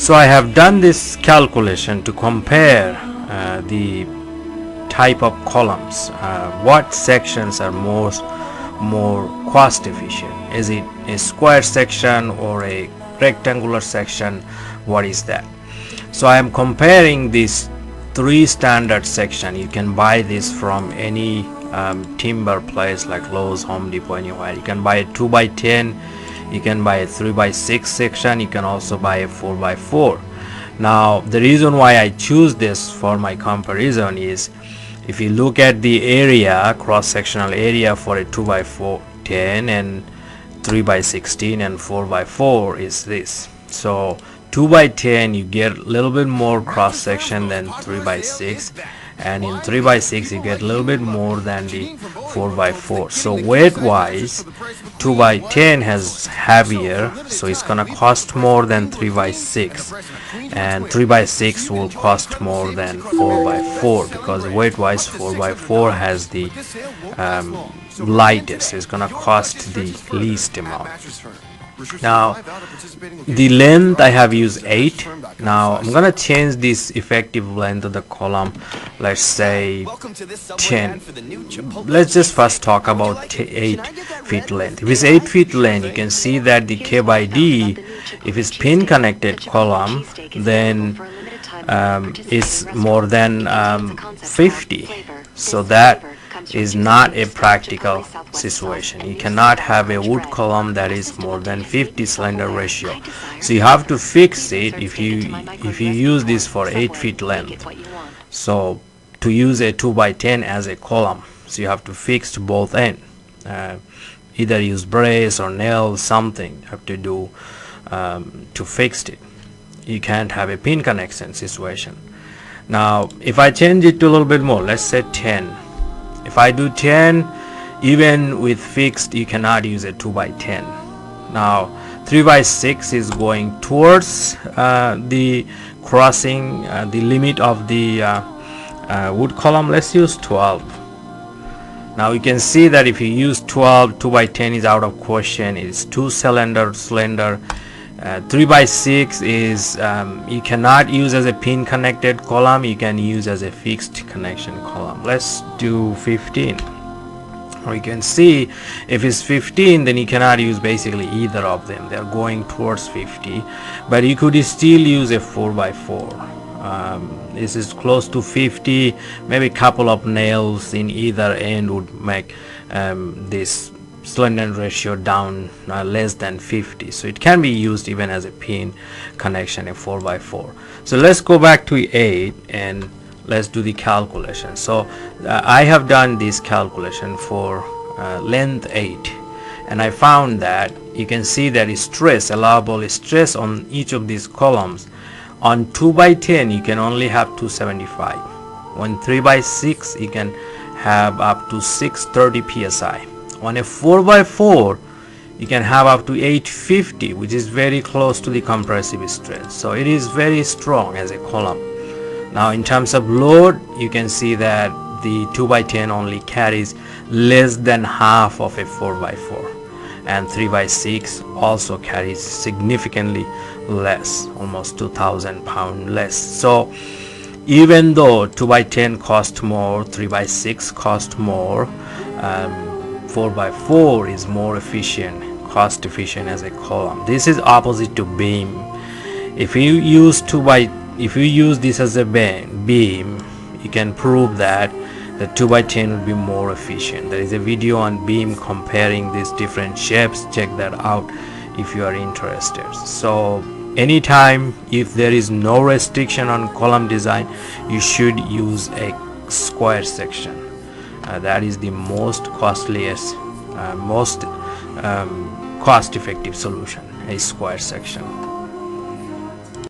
So I have done this calculation to compare the type of columns. What sections are more cost efficient? Is it a square section or a rectangular section? What is that? So I am comparing these three standard section. You can buy this from any timber place like Lowe's, Home Depot, anywhere. You can buy a 2x10, you can buy a 3x6 section, you can also buy a 4x4. Now the reason why I choose this for my comparison is, if you look at the area, cross-sectional area for a 2x4 10 and 3x16 and 4x4 is this. So 2x10 you get a little bit more cross section than 3x6, and in 3x6 you get a little bit more than the 4x4. So weight wise 2x10 has heavier, so it's gonna cost more than 3x6, and 3x6 will cost more than 4x4 because weight wise 4x4 has the lightest. It's gonna cost the least amount. Now the length I have used 8. Now I'm gonna change this effective length of the column, let's say 10. Let's just first talk about 8 feet length. If it's 8 feet length, you can see that the K by D, if it's pin connected column, then it's more than 50. So that is not a practical situation. You cannot have a wood column that is more than 50 cylinder ratio. So you have to fix it if you use this for 8 feet length. So to use a 2x10 as a column, so you have to fix both ends. Either use brace or nail, something you have to do to fix it. You can't have a pin connection situation. Now if I change it to a little bit more, let's say 10. If I do 10, even with fixed, you cannot use a 2x10. Now 3x6 is going towards the crossing the limit of the wood column. Let's use 12. Now you can see that if you use 12, 2x10 is out of question. It's 2 cylinder. 3x6 is you cannot use as a pin connected column, you can use as a fixed connection column. Let's do 15. Or you can see if it's 15, then you cannot use basically either of them. They're going towards 50, but you could still use a 4x4. This is close to 50. Maybe a couple of nails in either end would make this cylinder ratio down less than 50. So it can be used even as a pin connection, a 4x4. So let's go back to 8 and let's do the calculation. So I have done this calculation for length 8, and I found that you can see that stress, allowable stress on each of these columns. On 2x10 you can only have 275. On 3x6 you can have up to 630 psi. On a 4x4 you can have up to 850, which is very close to the compressive stress. So it is very strong as a column. Now in terms of load, you can see that the 2x10 only carries less than half of a 4x4, and 3x6 also carries significantly less, almost 2,000 pounds less. So even though 2x10 cost more, 3x6 cost more, 4x4 is more efficient, cost efficient as a column. This is opposite to beam. If you use this as a beam, you can prove that the 2x10 will be more efficient. There is a video on beam comparing these different shapes. Check that out if you are interested. So anytime if there is no restriction on column design, you should use a square section. That is the most costliest, most cost-effective solution, a square section.